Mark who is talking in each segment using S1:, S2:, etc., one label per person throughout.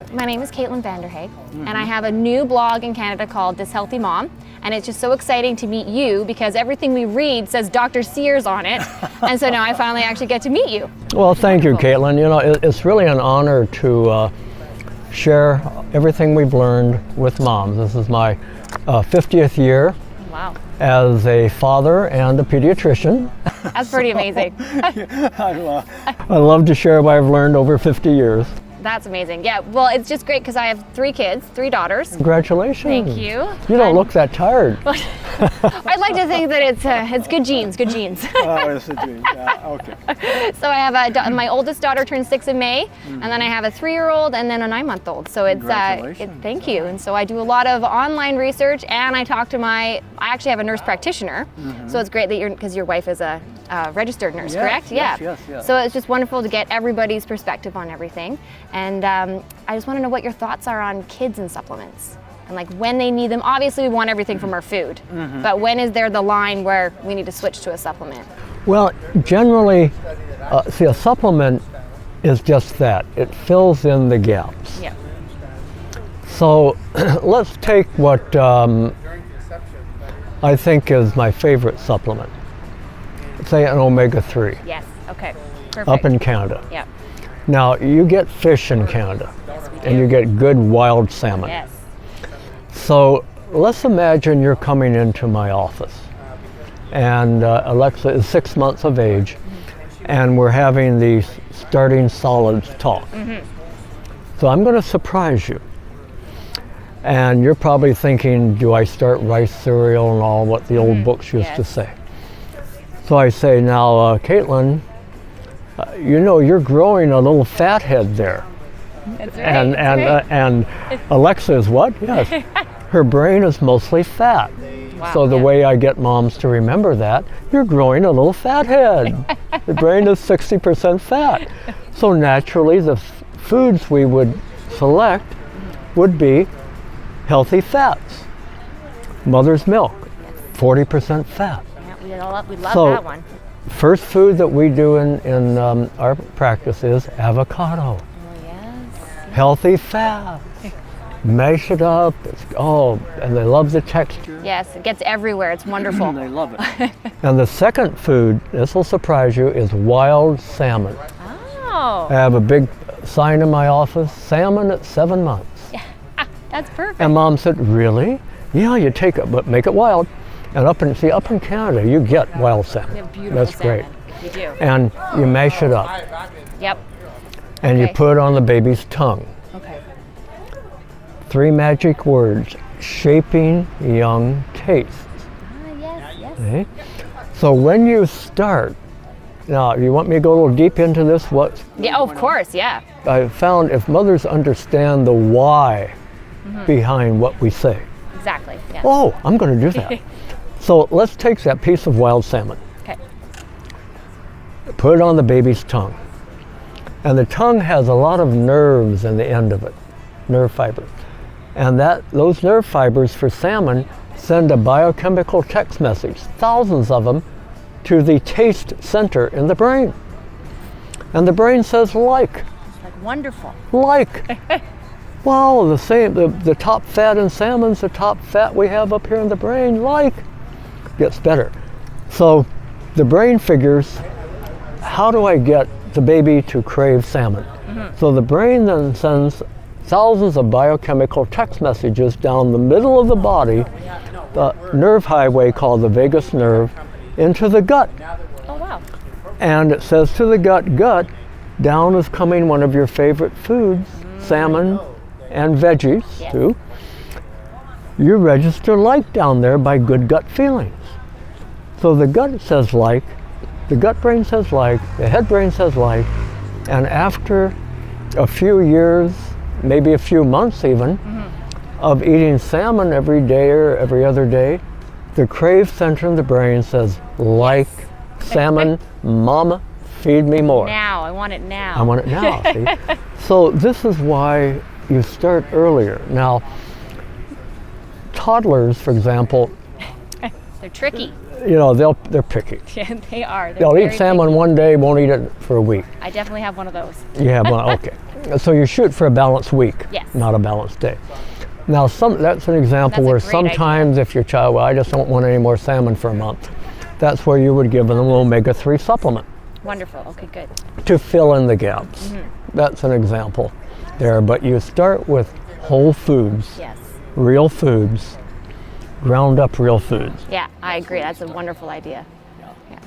S1: My name is Caitlyn Vanderhaege, and I have a new blog in Canada called This Healthy Mom, and it's just so exciting to meet you because everything we read says Dr. Sears on it, and so now I finally actually get to meet you.
S2: Well, thank you, Caitlyn. You know, it's really an honor to share everything we've learned with moms. This is my 50th year as a father and a pediatrician.
S1: That's pretty amazing.
S2: I love to share what I've learned over 50 years.
S1: That's amazing. Yeah, well, it's just great because I have 3 kids, 3 daughters.
S2: Congratulations.
S1: Thank you.
S2: You don't look that tired.
S1: I'd like to think that it's good genes, good genes.
S2: Oh, it's a gene. Yeah, okay.
S1: So I have my oldest daughter turned 6 in May, and then I have a 3-year-old and then a 9-month-old. So it's thank you. And so I do a lot of online research, and I talk to I actually have a nurse practitioner. So it's great that because your wife is a registered nurse, correct?
S2: Yes,
S1: yeah.
S2: Yes.
S1: So it's just wonderful to get everybody's perspective on everything. And I just want to know what your thoughts are on kids and supplements and like when they need them. Obviously, we want everything from our food, but when is there the line where we need to switch to a supplement?
S2: Well, generally, see, a supplement is just that. It fills in the gaps.
S1: Yeah.
S2: So let's take what I think is my favorite supplement. Say an omega-3.
S1: Yes. Okay. Perfect.
S2: Up in Canada.
S1: Yeah.
S2: Now, you get fish in Canada,
S1: Yes, we do.
S2: and you get good wild salmon.
S1: Yes.
S2: So let's imagine you're coming into my office, and Alexa is 6 months of age, and we're having the starting solids talk. So I'm going to surprise you. And you're probably thinking, do I start rice cereal and all what the old books used to say? So I say, now, Caitlyn, you know, you're growing a little fat head there.
S1: That's right.
S2: And Alexa is what? Yes. Her brain is mostly fat.
S1: Wow,
S2: So the way I get moms to remember that, you're growing a little fat head. The brain is 60% fat. So naturally, the foods we would select would be healthy fats. Mother's milk, 40% fat.
S1: Yeah, we love
S2: So,
S1: that one.
S2: First food that we do in our practice is avocado.
S1: Oh, yes.
S2: Healthy fat. Mash it up. And they love the texture.
S1: Yes, it gets everywhere. It's wonderful.
S2: They love it. And the second food, this will surprise you, is wild salmon.
S1: Oh.
S2: I have a big sign in my office, salmon at 7 months.
S1: Yeah. That's perfect.
S2: And Mom said, really? Yeah, you take it, but make it wild. And up in Canada, you get wild salmon.
S1: We have beautiful
S2: That's
S1: salmon.
S2: great.
S1: You do.
S2: And you mash it up.
S1: Yep.
S2: And you put it on the baby's tongue.
S1: Okay.
S2: 3 magic words: shaping young tastes.
S1: Yes.
S2: Okay? So when you start, now you want me to go a little deep into this?
S1: Yeah, of course, yeah.
S2: I found if mothers understand the why behind what we say,
S1: Exactly. Yeah.
S2: oh, I'm going to do that. So let's take that piece of wild salmon,
S1: Okay.
S2: put it on the baby's tongue. And the tongue has a lot of nerves in the end of it, nerve fibers. And those nerve fibers for salmon send a biochemical text message, thousands of them, to the taste center in the brain. And the brain says like.
S1: Like wonderful.
S2: Like. Wow, the top fat in salmon's the top fat we have up here in the brain, like. Gets better. So the brain figures, how do I get the baby to crave salmon? So the brain then sends thousands of biochemical text messages down the middle of the body, the nerve highway called the vagus nerve, into the gut.
S1: Oh, wow.
S2: And it says to the gut, down is coming one of your favorite foods, salmon and veggies too. You register like down there by good gut feelings. So the gut says like, the gut brain says like, the head brain says like, and after a few years, maybe a few months even, of eating salmon every day or every other day, the crave center in the brain says like salmon, mama, feed me more.
S1: Now, I want it now.
S2: I want it now, see? So this is why you start earlier. Now, toddlers, for example,
S1: They're tricky.
S2: you know, they're picky.
S1: Yeah, they are.
S2: They'll eat salmon one day, won't eat it for a week.
S1: I definitely have one of those.
S2: You have one, okay. So you shoot for a balanced week,
S1: Yes.
S2: not a balanced day. Now, that's an example
S1: That's a
S2: where
S1: great
S2: sometimes if your child, well, I just don't want any more salmon for a month, that's where you would give them an omega-3 supplement
S1: Wonderful. Okay, good.
S2: to fill in the gaps. That's an example there. But you start with whole foods,
S1: Yes.
S2: real foods, ground up real foods.
S1: Yeah, I agree. That's a wonderful idea. Yeah.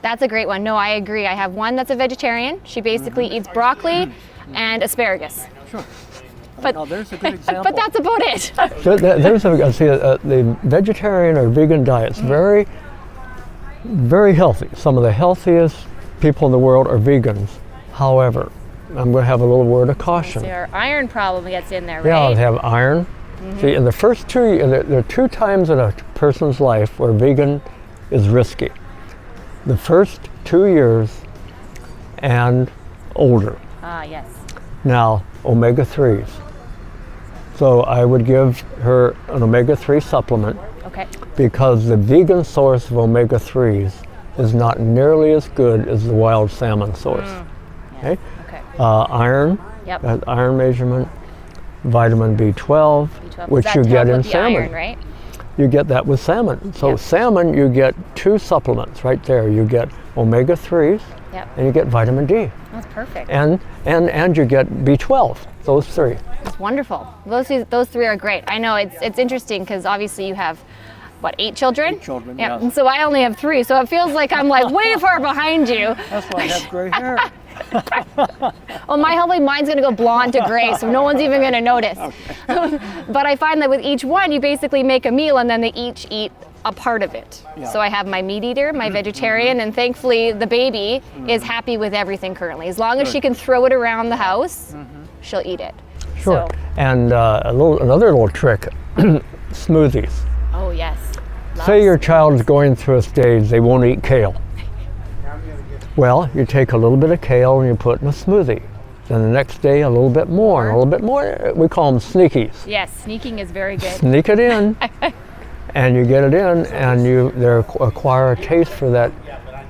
S1: That's a great one. No, I agree. I have one that's a vegetarian. She basically eats broccoli and asparagus.
S2: Sure.
S1: But,
S2: Now, there's a good example.
S1: but that's about it.
S2: So the vegetarian or vegan diet's very, very healthy. Some of the healthiest people in the world are vegans. However, I'm going to have a little word of caution.
S1: Their iron problem gets in there,
S2: Yeah,
S1: right?
S2: they have iron. See, in the first there are 2 times in a person's life where vegan is risky. The first 2 years and older.
S1: Ah, yes.
S2: Now, omega-3s. So I would give her an omega-3 supplement
S1: Okay.
S2: because the vegan source of omega-3s is not nearly as good as the wild salmon source. Okay?
S1: Okay.
S2: Iron,
S1: Yep.
S2: iron measurement, vitamin B12, which
S1: That's
S2: you get
S1: help
S2: in
S1: with the
S2: salmon.
S1: iron, right?
S2: You get that with salmon. So
S1: Yep.
S2: salmon, you get 2 supplements right there. You get omega-3s
S1: Yep.
S2: and you get vitamin D.
S1: That's perfect.
S2: And you get B12, those 3.
S1: That's wonderful. Those 3 are great. I know it's interesting because obviously you have, what, 8 children?
S2: 8 children,
S1: Yeah.
S2: yes.
S1: And so I only have 3, so it feels like I'm like way far behind you.
S2: That's why I have gray hair.
S1: Well, mine's gonna go blonde to gray, so no one's even gonna notice. But I find that with each one, you basically make a meal and then they each eat a part of it.
S2: Yeah.
S1: So I have my meat eater, my vegetarian, and thankfully the baby is happy with everything currently. As long as she can throw it around the house, she'll eat it.
S2: Sure.
S1: So,
S2: And another little trick, smoothies.
S1: oh yes.
S2: Say your child's going through a stage they won't eat kale. Well, you take a little bit of kale and you put in a smoothie. Then the next day a little bit more, and a little bit more. We call them sneakies.
S1: Yes, sneaking is very good.
S2: Sneak it in, and you get it in, and they acquire a taste for that.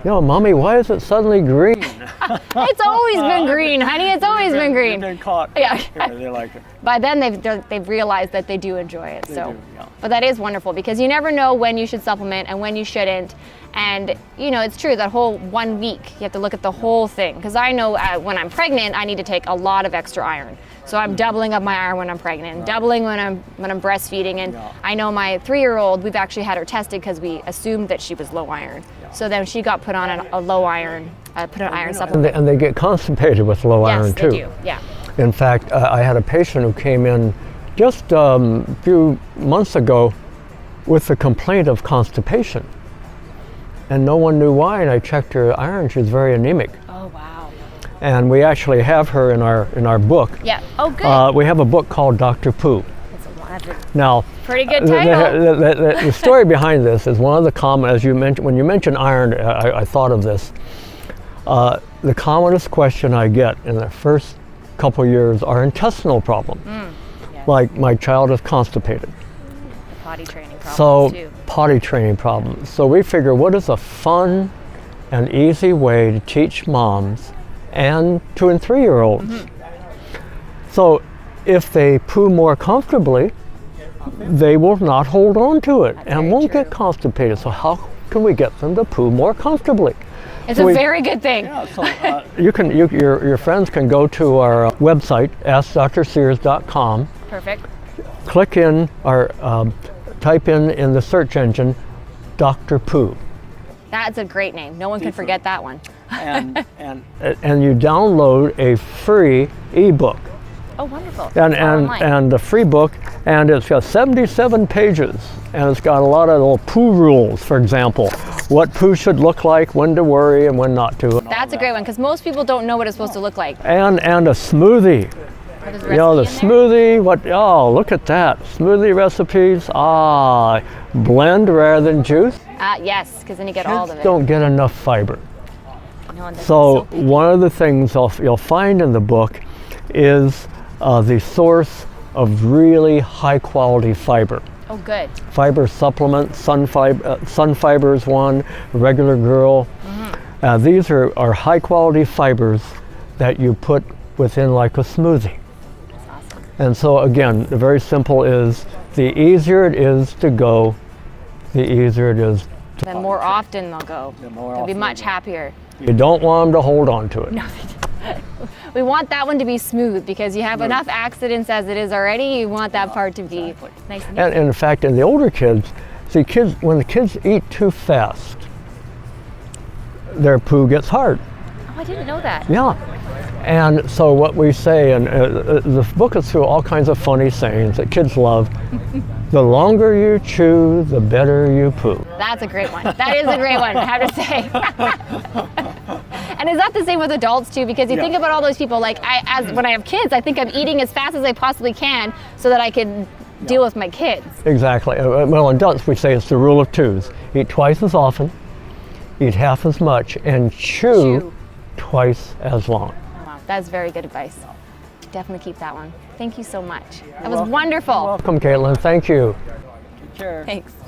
S2: You know, Mommy, why is it suddenly green?
S1: It's always been green, honey. It's always been green.
S2: They've been caught.
S1: Yeah.
S2: They like it.
S1: By then they've realized that they do enjoy it.
S2: They
S1: so,
S2: do, yeah.
S1: But that is wonderful because you never know when you should supplement and when you shouldn't. And you know, it's true that whole 1 week you have to look at the whole thing. Because I know when I'm pregnant, I need to take a lot of extra iron. So I'm doubling up my iron when I'm pregnant, doubling when I'm breastfeeding. And
S2: Yeah.
S1: I know my 3-year-old, we've actually had her tested because we assumed that she was low iron. So then she got put on a low iron, put an iron supplement.
S2: And they get constipated with low iron
S1: Yes,
S2: too.
S1: they do. Yeah.
S2: In fact, I had a patient who came in just a few months ago with the complaint of constipation. And no one knew why, and I checked her iron, she was very anemic.
S1: Oh wow.
S2: And we actually have her in our book.
S1: Yeah. Oh good.
S2: We have a book called Dr. Pooh.
S1: That's a
S2: Now,
S1: pretty good title.
S2: the story behind this is one of the common, as you mentioned, when you mention iron, I thought of this. The commonest question I get in the first couple years are intestinal problems.
S1: Yes.
S2: Like my child is constipated.
S1: Potty training problems
S2: So
S1: too.
S2: potty training problems. So we figure what is a fun and easy way to teach moms and 2 and 3-year-olds. So if they poo more comfortably, they will not hold on to it and
S1: very
S2: won't
S1: true.
S2: get constipated. So how can we get them to poo more comfortably?
S1: It's
S2: So
S1: a very good thing.
S2: Your friends can go to our website, AskDrSears.com,
S1: Perfect.
S2: click in or type in the search engine, Dr. Pooh.
S1: That's a great name. No one can forget that one.
S2: And you download a free ebook.
S1: Oh, wonderful.
S2: And
S1: It's all online.
S2: and the free book, and it's got 77 pages, and it's got a lot of little poo rules, for example, what poo should look like, when to worry and when not to.
S1: That's a great one because most people don't know what it's supposed to look like.
S2: And a smoothie.
S1: What is the
S2: You know, the
S1: recipe in there?
S2: smoothie, look at that. Smoothie recipes, blend rather than juice.
S1: Yes, because then you get all of
S2: Kids
S1: it.
S2: don't get enough fiber.
S1: No one does it.
S2: So one of the things you'll find in the book is the source of really high quality fiber.
S1: Oh, good.
S2: Fiber supplements, sun fiber is one, regular girl. These are high quality fibers that you put within like a smoothie. And so again, the very simple is, the easier it is to go, the easier it is to
S1: Then more often they'll go. They'll be much happier.
S2: You don't want them to hold on to it.
S1: No, we want that one to be smooth because you have enough accidents as it is already. You want that part to be nice and easy.
S2: And in fact, in the older kids, see, when the kids eat too fast, their poo gets hard.
S1: Oh, I didn't know that.
S2: Yeah. And so what we say, and the book is through all kinds of funny sayings that kids love. The longer you chew, the better you poo.
S1: That's a great one. That is a great one, I have to say. And is that the same with adults too? Because you think about all those people, like when I have kids, I think I'm eating as fast as I possibly can so that I can deal with my kids.
S2: Exactly. Well, in adults, we say it's the rule of twos. Eat twice as often, eat half as much, and chew twice as long.
S1: Wow, that's very good advice. Definitely keep that one. Thank you so much. That was wonderful.
S2: Welcome, Caitlyn. Thank you.
S3: Take care.
S1: Thanks.